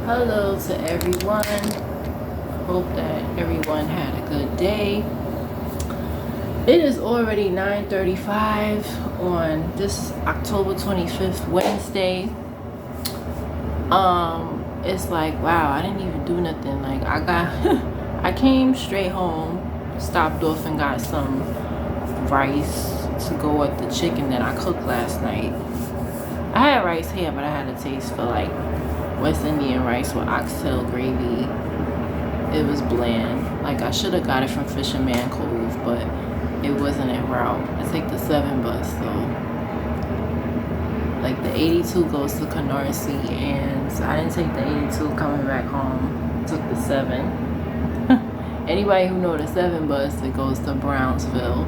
Hello to everyone. Hope that everyone had a good day. It is already 9:35 on this October 25th, Wednesday. It's like, wow, I didn't even do nothing. Like I came straight home, stopped off and got some rice to go with the chicken that I cooked last night. I had rice here, but I had a taste for like West Indian rice with oxtail gravy. It was bland. Like I should have got it from Fisherman Cove, but it wasn't en route. I take the 7 bus, so like the 82 goes to Canarsie, and I didn't take the 82 coming back home. Took the 7. Anybody who know the 7 bus, it goes to Brownsville,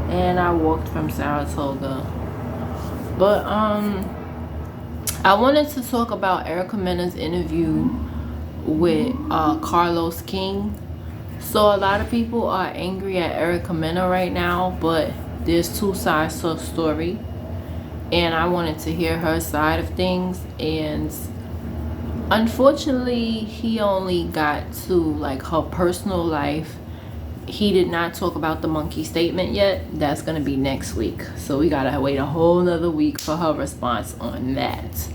and I walked from Saratoga. But I wanted to talk about Erica Mena's interview with Carlos King. So a lot of people are angry at Erica Mena right now, but there's two sides to the story, and I wanted to hear her side of things. And unfortunately, he only got to like her personal life. He did not talk about the monkey statement yet. That's gonna be next week, so we gotta wait a whole nother week for her response on that.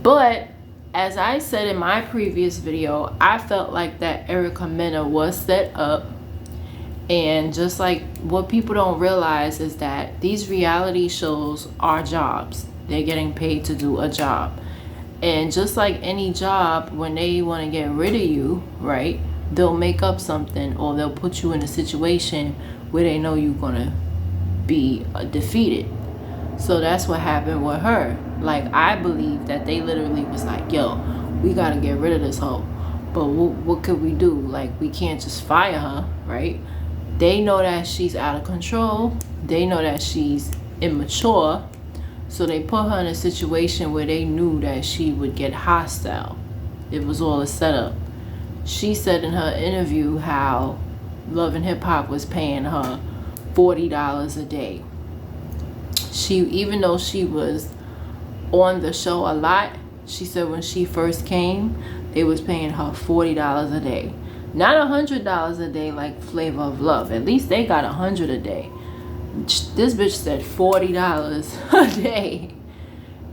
But as I said in my previous video, I felt like that Erica Mena was set up. And just like what people don't realize is that these reality shows are jobs. They're getting paid to do a job. And just like any job, when they want to get rid of you, right, they'll make up something, or they'll put you in a situation where they know you're going to be defeated. So that's what happened with her. Like, I believe that they literally was like, yo, we got to get rid of this hoe. But what could we do? Like, we can't just fire her, right? They know that she's out of control. They know that she's immature. So they put her in a situation where they knew that she would get hostile. It was all a setup. She said in her interview how Love and Hip Hop was paying her $40 a day. Even though she was on the show a lot, she said when she first came, they was paying her $40 a day. Not $100 a day like Flavor of Love. At least they got $100 a day. This bitch said $40 a day.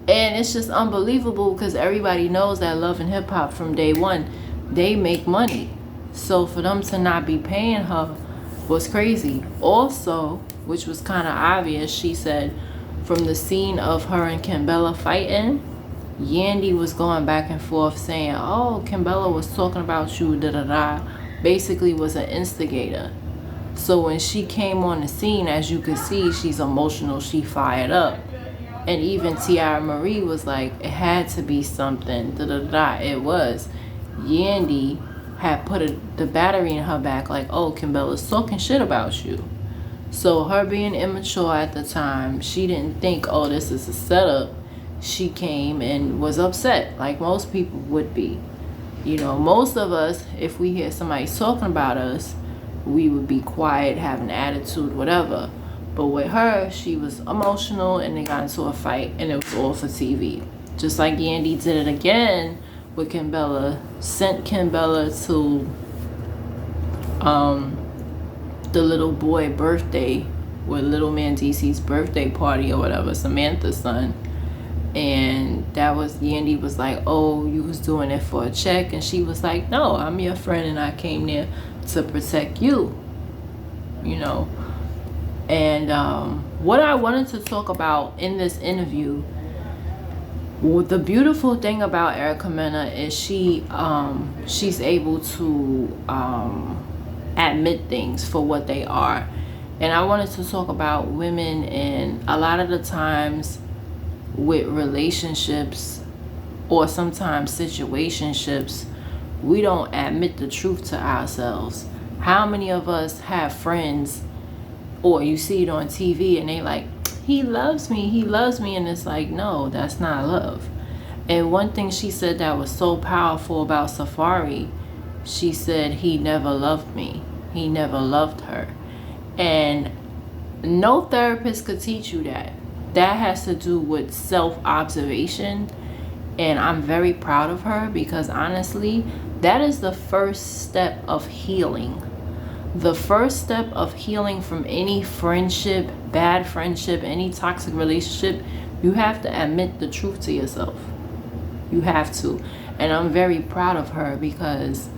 And it's just unbelievable, because everybody knows that Love and Hip Hop from day one, they make money. So for them to not be paying her was crazy. Also, which was kind of obvious, she said from the scene of her and Kimbella fighting, Yandy was going back and forth saying, oh, Kimbella was talking about you, da-da-da. Basically was an instigator. So when she came on the scene, as you could see, she's emotional, she fired up. And even Tiara Marie was like, it had to be something, da-da-da. It was. Yandy had put the battery in her back like, oh, Kimbella's talking shit about you. So her being immature at the time, she didn't think, oh, this is a setup. She came and was upset like most people would be. You know, most of us, if we hear somebody talking about us, we would be quiet, have an attitude, whatever. But with her, she was emotional, and they got into a fight, and it was all for TV. Just like Yandy did it again with Kimbella, sent Kimbella to the little boy birthday, with Little Man DC's birthday party or whatever, Samantha's son. And that was, Yandy was like, oh, you was doing it for a check. And she was like, no, I'm your friend, and I came there to protect you, you know. And what I wanted to talk about in this interview, the beautiful thing about Erica Mena is she's able to admit things for what they are. And I wanted to talk about women, and a lot of the times with relationships, or sometimes situationships, we don't admit the truth to ourselves. How many of us have friends, or you see it on TV and they like, he loves me, and it's like, no, that's not love. And one thing she said that was so powerful about Safari, she said, he never loved me, he never loved her. And no therapist could teach you that. That has to do with self-observation And I'm very proud of her, because honestly, that is the first step of healing. The first step of healing from any friendship, bad friendship, any toxic relationship, you have to admit the truth to yourself. You have to. And I'm very proud of her, because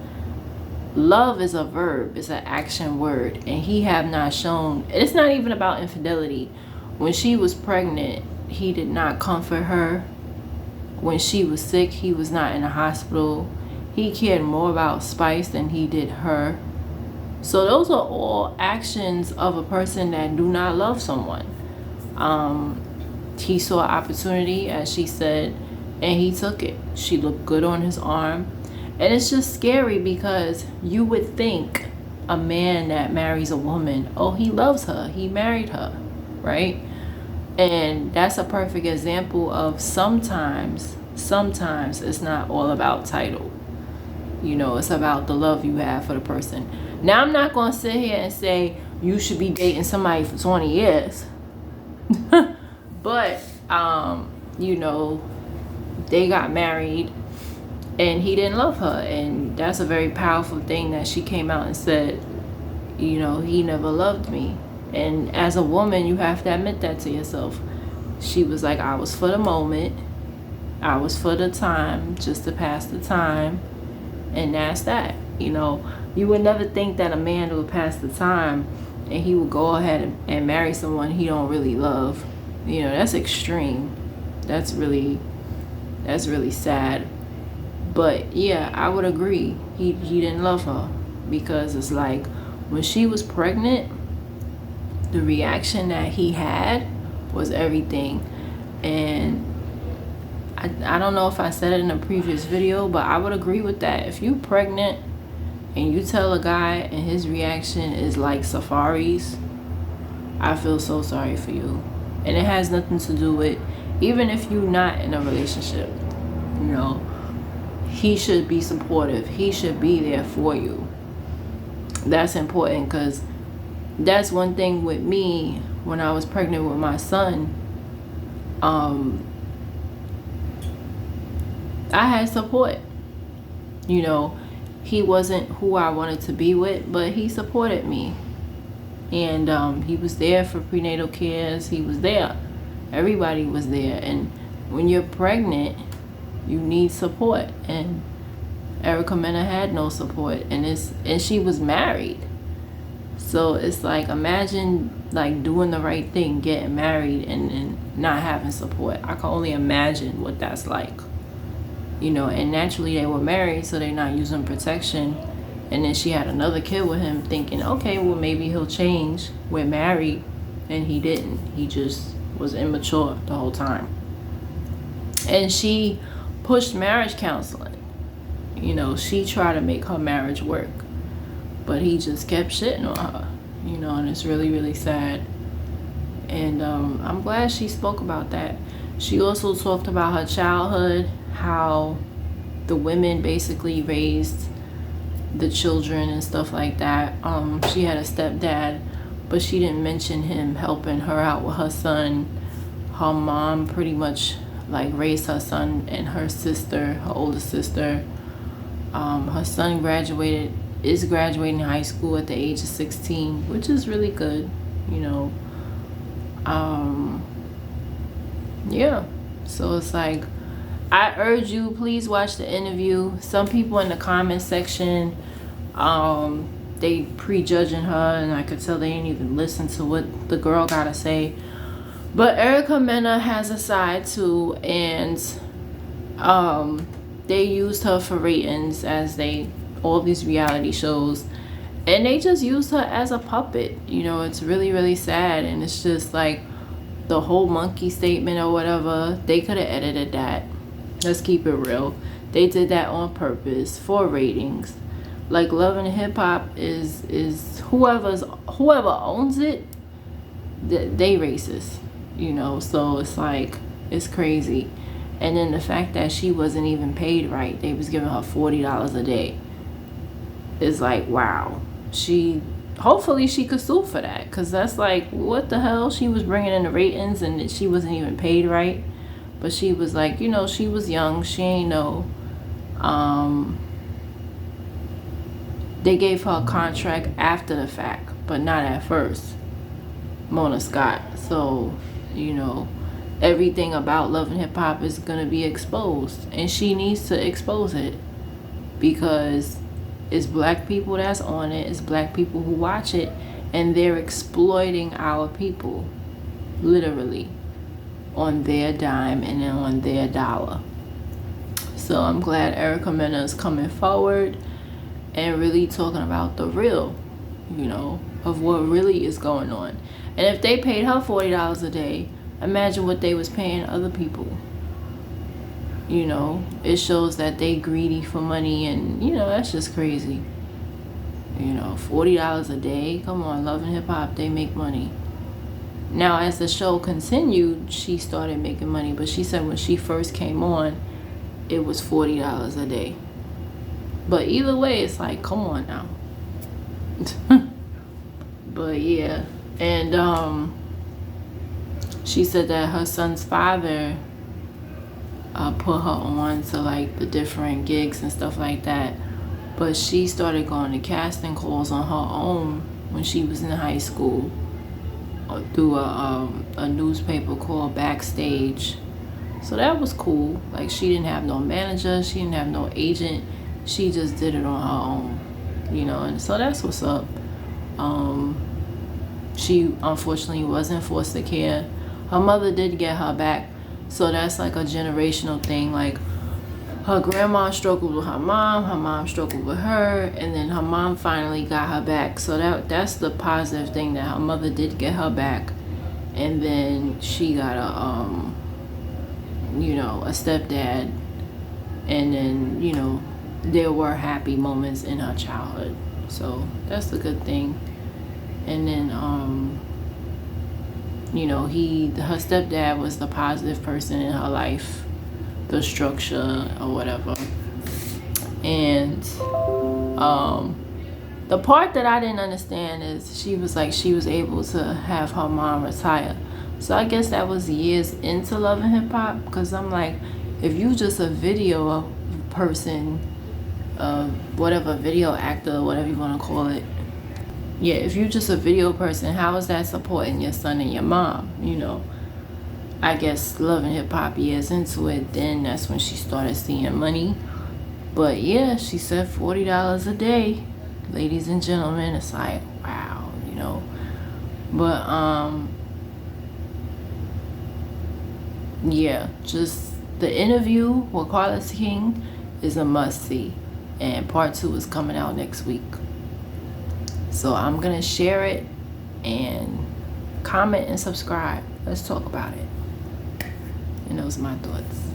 love is a verb, it's an action word, and he have not shown. It's not even about infidelity. When she was pregnant, he did not comfort her. When she was sick, he was not in the hospital. He cared more about Spice than he did her. So those are all actions of a person that do not love someone. He saw an opportunity, as she said, and he took it. She looked good on his arm. And it's just scary, because you would think a man that marries a woman, oh, he loves her, he married her, right? And that's a perfect example of sometimes it's not all about title. It's about the love you have for the person. Now, I'm not going to sit here and say you should be dating somebody for 20 years. But, they got married and he didn't love her. And that's a very powerful thing that she came out and said, he never loved me. And as a woman, you have to admit that to yourself. She was like, I was for the moment. I was for the time, just to pass the time. And that's that. You would never think that a man would pass the time and he would go ahead and marry someone he don't really love. That's extreme. That's really sad. But yeah, I would agree. He didn't love her, because it's like when she was pregnant, the reaction that he had was everything. And I don't know if I said it in a previous video, but I would agree with that. If you're pregnant and you tell a guy and his reaction is like safaris, I feel so sorry for you. And it has nothing to do with, even if you're not in a relationship, he should be supportive. He should be there for you. That's important, because that's one thing with me. When I was pregnant with my son, I had support. He wasn't who I wanted to be with, but he supported me. And he was there for prenatal cares. He was there. Everybody was there. And when you're pregnant, you need support. And Erica Mena had no support. And she was married. So it's like, imagine like doing the right thing, getting married, and not having support. I can only imagine what that's like. And naturally they were married, so they're not using protection. And then she had another kid with him, thinking, okay, well, maybe he'll change. We're married. And he didn't. He just was immature the whole time. And she pushed marriage counseling. She tried to make her marriage work. But he just kept shitting on her. And it's really, really sad. And I'm glad she spoke about that. She also talked about her childhood, how the women basically raised the children and stuff like that. She had a stepdad, but she didn't mention him helping her out with her son. Her mom pretty much like raised her son and her sister, her older sister. Her son is graduating high school at the age of 16, which is really good. Yeah, so it's like, I urge you, please watch the interview. Some people in the comment section, they prejudging her, and I could tell they ain't even listen to what the girl gotta say. But Erica Mena has a side too, and they used her for ratings, as all these reality shows, and they just used her as a puppet. It's really, really sad. And it's just like the whole monkey statement or whatever, they could have edited that. Let's keep it real. They did that on purpose for ratings. Like, Love and Hip Hop is whoever owns it, they racist. So it's like, it's crazy. And then the fact that she wasn't even paid right, they was giving her $40 a day. It's like, wow. Hopefully she could sue for that, because that's like, what the hell? She was bringing in the ratings and she wasn't even paid right. But she was like, you know, she was young, she ain't know. They gave her a contract after the fact, but not at first, Mona Scott. So, you know, everything about Love and Hip Hop is gonna be exposed, and she needs to expose it, because it's black people that's on it, it's black people who watch it, and they're exploiting our people, literally, on their dime and on their dollar. So I'm glad Erica Mena is coming forward and really talking about the real, you know, of what really is going on. And if they paid her $40 a day, imagine what they was paying other people. You know, it shows that they greedy for money, and, you know, that's just crazy. You know, $40 a day, come on, Love and Hip Hop, they make money. Now, as the show continued, she started making money, but she said when she first came on, it was $40 a day. But either way, it's like, come on now. But yeah, and she said that her son's father put her on to like the different gigs and stuff like that. But she started going to casting calls on her own when she was in high school, through a newspaper called Backstage. So that was cool. Like, she didn't have no manager, she didn't have no agent, she just did it on her own, you know. And so that's what's up. She unfortunately was in foster care. Her mother did get her back, so that's like a generational thing. Like, her grandma struggled with her mom struggled with her, and then her mom finally got her back. So that's the positive thing, that her mother did get her back, and then she got a you know, a stepdad, and then, you know, there were happy moments in her childhood, so that's a good thing. And then you know, her stepdad was the positive person in her life, the structure or whatever. And the part that I didn't understand is she was like, she was able to have her mom retire. So I guess that was years into Love and Hip Hop, because I'm like, if you just a video person, whatever, video actor, whatever you want to call it, yeah, if you're just a video person, how is that supporting your son and your mom? You know, I guess Love and Hip Hop years into it, then that's when she started seeing money. But yeah, she said $40 a day, ladies and gentlemen. It's like, wow, you know. But yeah, just the interview with Carlos King is a must-see, and part 2 is coming out next week. So I'm gonna share it, and comment and subscribe. Let's talk about it. And those are my thoughts.